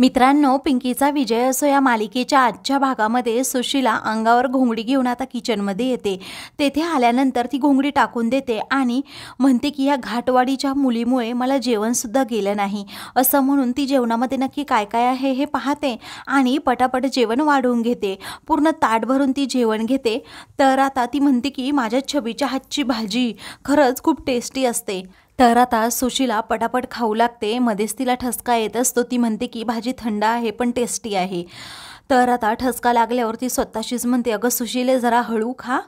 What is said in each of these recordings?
मित्रांनो, पिंकीचा विजय असो या मालिकेच्या आजच्या भागामध्ये सुशीला अंगावर घोंगडी घेऊन आता किचनमध्ये येते। तेथे आल्यानंतर ती घोंगडी टाकून देते आणि म्हणते की या घाटवाडीच्या मुलीमुळे मला जेवणसुद्धा गेलं नाही, असं म्हणून ती जेवणामध्ये नक्की काय काय आहे हे पाहते आणि पटापट जेवण वाढवून घेते। पूर्ण ताट भरून ती जेवण घेते। तर आता ती म्हणते की माझ्या छबीच्या हातची भाजी खरंच खूप टेस्टी असते। तर आता सुशीला पटापट खाऊ लागते। मध्येच तिला ठसका येत असतो। ती म्हणते की भाजी थंड आहे पण टेस्टी आहे। तर आता ठसका लागल्यावर ती स्वतःशीच म्हणते, अगं सुशीले जरा हळू खा।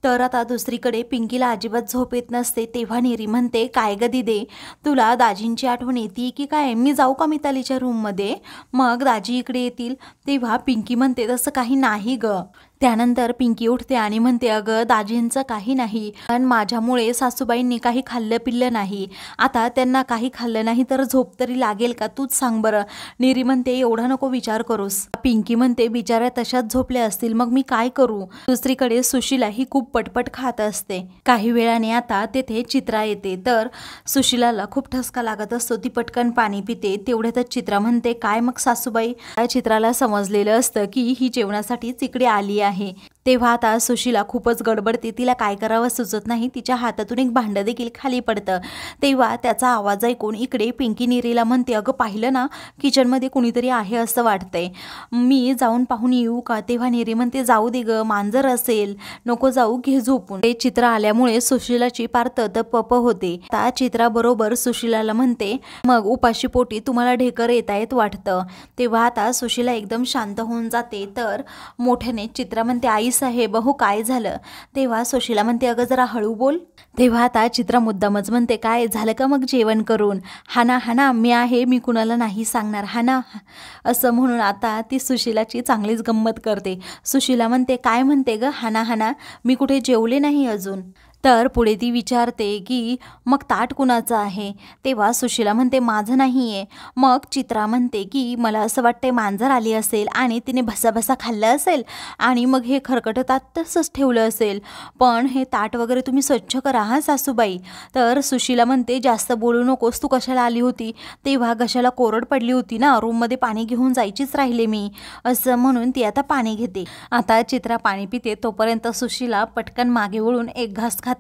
तर आता दुसरीकडे पिंकीला अजिबात झोप येत नसते। तेव्हा नीरी म्हणते, काय ग दिदे, तुला दाजींची आठवण येते की काय? मी जाऊ का मितालीच्या रूममध्ये? मग दाजी इकडे येतील। तेव्हा पिंकी म्हणते, तसं काही नाही ग। त्यानंतर पिंकी उठते आणि म्हणते, अगं दाजींचं काही नाही, पण माझ्यामुळे सासूबाईंनी काही खाल्लं पिल्लं नाही। आता त्यांना काही खाल्लं नाही तर झोप तरी लागेल का? तूच सांग बरं। नीरी म्हणते, एवढा नको विचार करूस। पिंकी म्हणते, बिचाऱ्या तशाच झोपल्या असतील, मग मी काय करू? दुसरीकडे सुशीला ही खूप पटपट खात असते। काही वेळाने आता तेथे चित्रा येते। तर सुशीलाला खूप ठसका लागत असतो। ती पटकन पाणी पिते। तेवढ्यातच चित्रा म्हणते, काय मग सासूबाई? चित्राला समजलेलं असतं की ही जेवणासाठीच इकडे आली आहे। तेव्हा आता सुशीला खूपच गडबडते। तिला काय करावं सुचत नाही। तिच्या हातातून एक भांडं देखील खाली पडतं। तेव्हा त्याचा आवाज ऐकून इकडे पिंकी नीरीला म्हणते, अगं पाहिलं ना, किचनमध्ये कुणीतरी आहे असं वाटतंय, मी जाऊन पाहून येऊ का? तेव्हा नीरी म्हणते, जाऊ दे ग, मांजर असेल, नको जाऊ, घे झोपून। ते चित्र आल्यामुळे सुशीलाची पार तप होते। आता चित्रा बरोबर सुशीलाला म्हणते, मग उपाशी पोटी तुम्हाला ढेकर येतायत वाटतं। तेव्हा आता सुशीला एकदम शांत होऊन जाते। तर मोठ्याने चित्रा म्हणते, आई साहेब, हो काय झालं? तेव्हा सुशीला म्हणते, अगं जरा हळू बोल। तेव्हा आता चित्रा मुद्दामच म्हणते, काय झालं का मग जेवण करून? हाना हाना, मी आहे, मी कुणाला नाही सांगणार, हाना। असं म्हणून आता ती सुशीलाची चांगलीच गंमत करते। सुशीला म्हणते, काय म्हणते ग हाना हाना, मी कुठे जेवले नाही अजून। तर पुढे ती विचारते की मग ताट कुणाचं आहे? तेव्हा सुशीला म्हणते, माझं नाही आहे। मग चित्रा म्हणते की मला असं वाटते मांजर आली असेल आणि तिने भसाभसा खाल्लं असेल आणि मग हे खरकट ताट तसंच ठेवलं असेल, पण हे ताट वगैरे तुम्ही स्वच्छ करा हा सासूबाई। तर सुशीला म्हणते, जास्त बोलू नकोस, तू कशाला आली होती? तेव्हा घशाला कोरड पडली होती ना, रूममध्ये पाणी घेऊन जायचीच राहिले मी, असं म्हणून ती आता पाणी घेते। आता चित्रा पाणी पिते तोपर्यंत सुशीला पटकन मागे वळून एक घास खाते।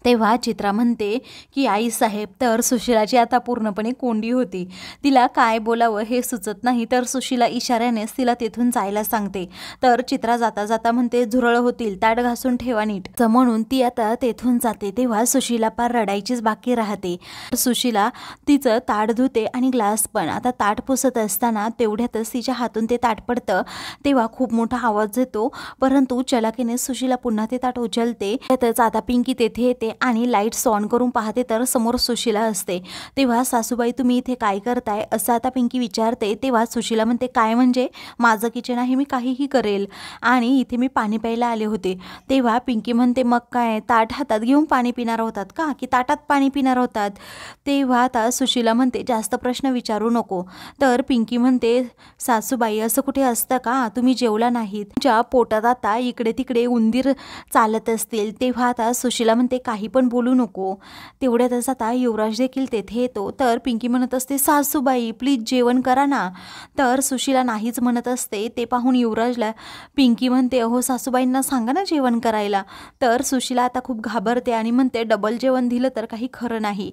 तेव्हा चित्रा म्हणते की आई साहेब, तर सुशीलाची आता पूर्णपणे कोंडी होती। तिला काय बोलावं हे सुचत नाही। तर सुशीला इशाऱ्यानेच तिला तेथून जायला सांगते। तर चित्रा जाता जाता म्हणते, झुरळ होतील, ताट घासून ठेवा नीट, म्हणून ती आता तेथून जाते। तेव्हा सुशीला पार रडायचीच बाकी राहते। सुशीला तिचं ताट धुते आणि ग्लास पण। आता ताट पुसत असताना तेवढ्यातच तिच्या हातून ते ताट पडतं। तेव्हा खूप मोठा आवाज येतो, परंतु चलाकीने सुशीला पुन्हा ते ताट उचलते। त्यातच आता पिंकी तेथे येते आणि लाईट्स ऑन करून पाहते तर समोर सुशीला असते। तेव्हा सासूबाई, तुम्ही इथे काय करताय, असं आता पिंकी विचारते। तेव्हा सुशीला म्हणते, काय म्हणजे? माझं किचन आहे, मी काहीही करेल आणि इथे मी पाणी प्यायला आले होते। तेव्हा पिंकी म्हणते, मग काय, ताट हातात घेऊन पाणी पिणार होतात का, की ताटात पाणी पिणार होतात? तेव्हा आता सुशीला म्हणते, जास्त प्रश्न विचारू नको। तर पिंकी म्हणते, सासूबाई असं कुठे असतं का? तुम्ही जेवला नाहीत, तुमच्या पोटात आता इकडे तिकडे उंदीर चालत असतील। तेव्हा आता सुशीला म्हणते, काही पण बोलू नको। तेवढ्यातच आता युवराज देखील तेथे येतो। तर पिंकी म्हणत असते, सासूबाई प्लीज जेवण करा ना। तर सुशीला नाहीच म्हणत असते। ते पाहून युवराजला पिंकी म्हणते, हो सासूबाईंना सांगा ना जेवण करायला। तर सुशीला आता खूप घाबरते आणि म्हणते, डबल जेवण दिलं तर काही खरं नाही,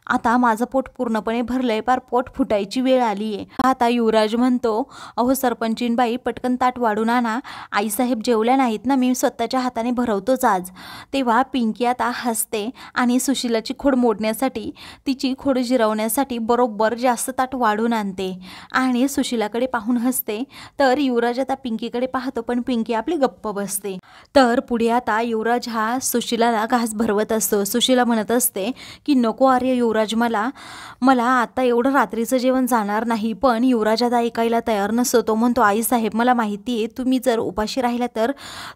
आता माझं पोट पूर्णपणे भरलंय, पार पोट फुटायची वेळ आली आहे। आता युवराज म्हणतो, अहो सरपंचीनबाई, पटकन ताट वाढून आणा, आईसाहेब जेवल्या नाहीत ना, मी स्वतःच्या हाताने भरवतोच आज। तेव्हा पिंकी आता हसते आणि सुशीलाची खोड मोडण्यासाठी, तिची खोड जिरवण्यासाठी बरोबर जास्त ताट वाढून आणते आणि सुशीलाकडे पाहून हसते। तर युवराज आता पिंकीकडे पाहतो, पण पिंकी आपली गप्प बसते। तर पुढे आता युवराज हा सुशीलाला घास भरवत असतो। सुशीला म्हणत असते की नको अरे युवराज, मला आता एवढं रात्रीचं जेवण जाणार नाही। पण युवराज आता ऐकायला तयार नसतो। तो म्हणतो, आई साहेब, मला माहिती आहे तुम्ही जर उपाशी राहिला तर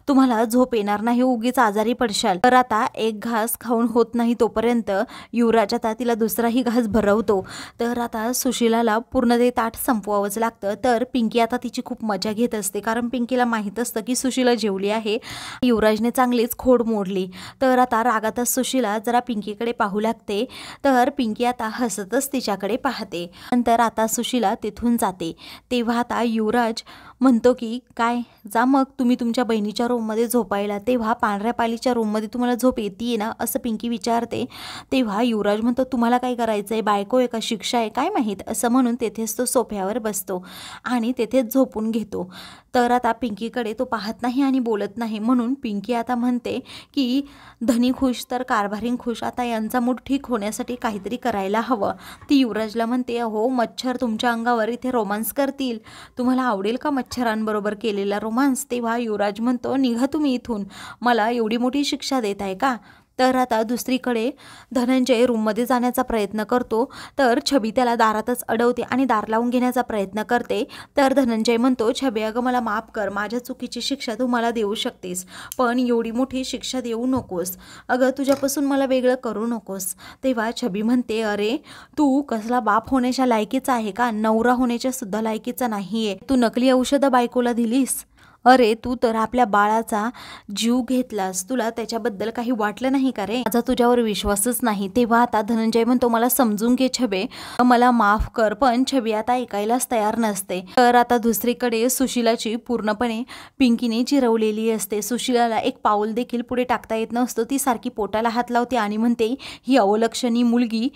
तुम्हाला झोप येणार नाही, उगीच आजारी पडशाल। तर आता एक घास खाऊन होत नाही तोपर्यंत युवराज आता तिला दुसराही घास भरवतो। तर आता सुशीलाला पूर्ण ते ताट संपवावंच लागतं। तर पिंकी आता तिची खूप मजा घेत असते, कारण पिंकीला माहीत असतं की सुशीला जेवली आहे, युवराजने चांगलीच खोड मोडली। तर आता रागातच सुशीला जरा पिंकीकडे पाहू लागते। तर तर पिंकी आता हसतच तिच्याकडे पाहते. नंतर आता सुशीला तिथून जाते. तेव्हा आता युवराज म्हणतो की काय जा मग तुम्ही तुमच्या बहिणीच्या रूममध्ये झोपायला. तेव्हा पांढऱ्या पालीच्या रूममध्ये तुम्हाला झोप येते ना असं पिंकी विचारते. तेव्हा युवराज म्हणतो तुम्हाला काय करायचं आहे, बायको आहे का शिक्षा आहे काय माहीत, असं म्हणून तेथेच तो सोफ्यावर बसतो आणि तेथेच झोपून घेतो. तर आता पिंकीकडे तो पाहत नाही आणि बोलत नाही. म्हणून पिंकी आता म्हणते की धनी खुश तर कारभारी खुश. आता यांचा मूड ठीक होण्यासाठी काहीतरी करायला हवं. ती युवराजला म्हणते हो मच्छर तुमच्या अंगावर इथे रोमांस करतील, तुम्हाला आवडेल का मच्छरांबरोबर केलेला रोमांस. तेव्हा युवराज म्हणतो निघा तुम्ही इथून, मला एवढी मोठी शिक्षा देत आहे का. तर आता दुसरीकडे धनंजय रूममध्ये जाण्याचा प्रयत्न करतो. तर छबी त्याला दारातच अडवते आणि दार लावून घेण्याचा प्रयत्न करते. तर धनंजय म्हणतो छबी अगं मला माफ कर, माझ्या चुकीची शिक्षा तू मला देऊ शकतेस, पण एवढी मोठी शिक्षा देऊ नकोस, अगं तुझ्यापासून मला वेगळं करू नकोस. तेव्हा छबी म्हणते अरे तू कसला बाप होण्याच्या लायकीचा आहे का, नवरा होण्याच्या सुद्धा लायकीचा नाहीये. तू नकली औषधं बायकोला दिलीस, अरे तू तर आपल्या बाळाचा जीव घेतलास, तुला त्याच्याबद्दल काही वाटलं नाही का रे, माझा तुझ्यावर विश्वासच नाही. तेव्हा आता धनंजय म्हणतो मला समजून घे छबे, मला माफ कर. पण छबी आता ऐकायलाच तयार नसते. तर आता दुसरीकडे सुशिलाची पूर्णपणे पिंकीने चिरवलेली असते. सुशिलाला एक पाऊल देखील पुढे टाकता येत नसतो. ती सारखी पोटाला हात लावते आणि म्हणते ही अवलक्षणी मुलगी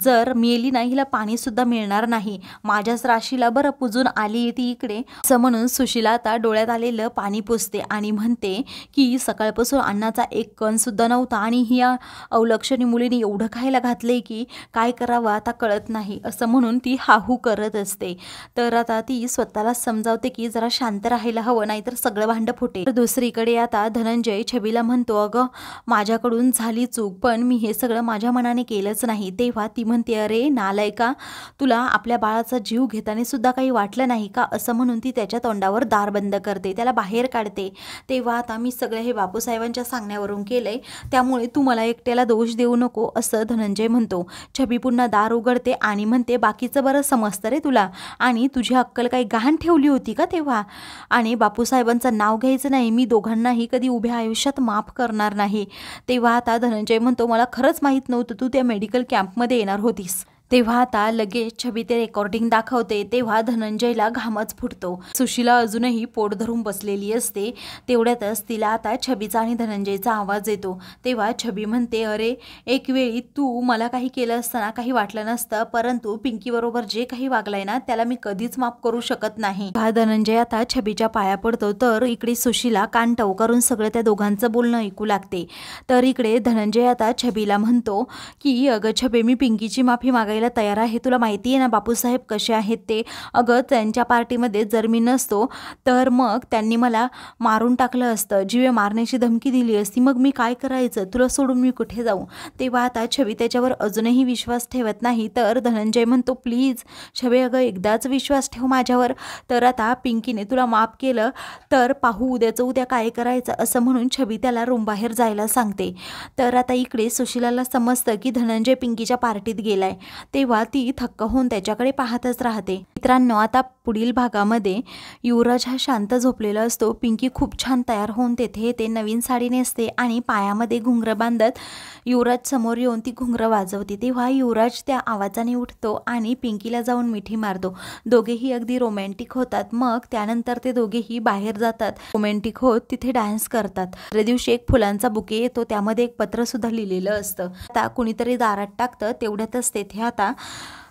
जर मेली नाही हिला पाणी सुद्धा मिळणार नाही, माझ्याच राशीला बरं पुजून आली ती इकडे, असं म्हणून सुशिला आता डोळ्यात आले पाणी पुसते आणि म्हणते की सकाळपासून अन्नाचा एक कण सुद्धा नव्हता आणि ही अवलक्षणी मुलीने एवढं खायला घातले की काय करावं आता कळत नाही, असं म्हणून ती हाहू करत असते. तर आता ती स्वतःला समजावते की जरा शांत राहायला हवं, नाहीतर सगळं भांडं फुटेल. दुसरीकडे आता धनंजय छबीला म्हणतो अगं माझ्याकडून झाली चूक, पण मी हे सगळं माझ्या मनाने केलंच नाही. तेव्हा ती म्हणते अरे नालायका, तुला आपल्या बाळाचा जीव घेताना सुद्धा काही वाटलं नाही का, असं म्हणून ती त्याच्या तोंडावर दार बंद करते, त्याला बाहेर काढते. तेव्हा आता मी सगळं हे बापूसाहेबांच्या सांगण्यावरून केलंय, त्यामुळे तू मला एकट्याला दोष देऊ नको, असं धनंजय म्हणतो. छबी पुन्हा दार उघडते आणि म्हणते बाकीचं बरं समजतं रे तुला, आणि तुझी अक्कल काही गहाण ठेवली होती का तेव्हा, आणि बापूसाहेबांचं नाव घ्यायचं नाही, मी दोघांनाही कधी उभ्या आयुष्यात माफ करणार नाही. तेव्हा आता धनंजय म्हणतो मला खरंच माहीत नव्हतं तू त्या मेडिकल कॅम्पमध्ये येणार होतीस. तेव्हा आता लगेच छबी ते रेकॉर्डिंग दाखवते. तेव्हा धनंजयला घामच फुटतो. सुशीला अजूनही पोट धरून बसलेली असते. तेवढ्यातच तिला आता छबीचा आणि धनंजयचा आवाज येतो. तेव्हा छबी म्हणते अरे एक वेळी तू मला काही केलं असताना काही वाटलं नसतं, परंतु पिंकीबरोबर जे काही वागलाय ना त्याला मी कधीच माफ करू शकत नाही. हा धनंजय आता छबीच्या पाया पडतो. तर इकडे सुशीला कान टवकारून सगळं त्या दोघांचं बोलणं ऐकू लागते. तर इकडे धनंजय आता छबीला म्हणतो की अगं छबे मी पिंकीची माफी मागायला तयार आहे, तुला माहिती आहे ना बापूसाहेब कसे आहेत ते, अगं त्यांच्या पार्टीमध्ये जर मी नसतो तर मग त्यांनी मला मारून टाकलं असतं, जीवे मारण्याची धमकी दिली असती, मग मी काय करायचं, तुला सोडून मी कुठे जाऊ. तेव्हा आता छबी त्याच्यावर अजूनही विश्वास ठेवत नाही. तर धनंजय म्हणतो प्लीज छबे अगं एकदाच विश्वास ठेव माझ्यावर. तर आता पिंकीने तुला माफ केलं तर पाहू उद्याचं उद्या काय करायचं, असं म्हणून छबी त्याला रूम बाहेर जायला सांगते. तर आता इकडे सुशीलाला समजतं की धनंजय पिंकीच्या पार्टीत गेलाय. तेव्हा ती थक्क होऊन त्याच्याकडे पाहतच राहते. मित्रांनो आता पुढील भागामध्ये युवराज हा शांत झोपलेला असतो. पिंकी खूप छान तयार होऊन तेथे येते, नवीन साडी नेसते आणि पायामध्ये घुंगरं बांधत युवराज समोर येऊन ती घुंगरं वाजवते. तेव्हा युवराज त्या आवाजाने उठतो आणि पिंकीला जाऊन मिठी मारतो. दोघेही अगदी रोमॅन्टिक होतात. मग त्यानंतर ते दोघेही बाहेर जातात, रोमॅन्टिक होत तिथे डान्स करतात. दुसऱ्या दिवशी एक फुलांचा बुके येतो, त्यामध्ये एक पत्र सुद्धा लिहिलेलं असतं. आता कुणीतरी दारात टाकतं. तेवढ्यातच तेथे आता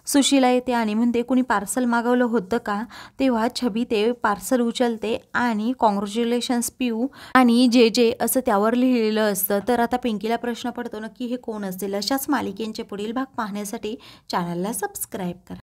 सुशीला येते आणि म्हणते कुणी पार्सल मागवलं होतं का. तेव्हा छबी ते पार्सल उचलते आणि कॉंग्रॅच्युलेशन्स पिऊ आणि जे जे असं त्यावर लिहिलेलं असतं. तर आता पिंकीला प्रश्न पडतो नक्की हे कोण असेल. अशाच मालिकेंचे पुढील भाग पाहण्यासाठी चॅनलला सबस्क्राईब करा.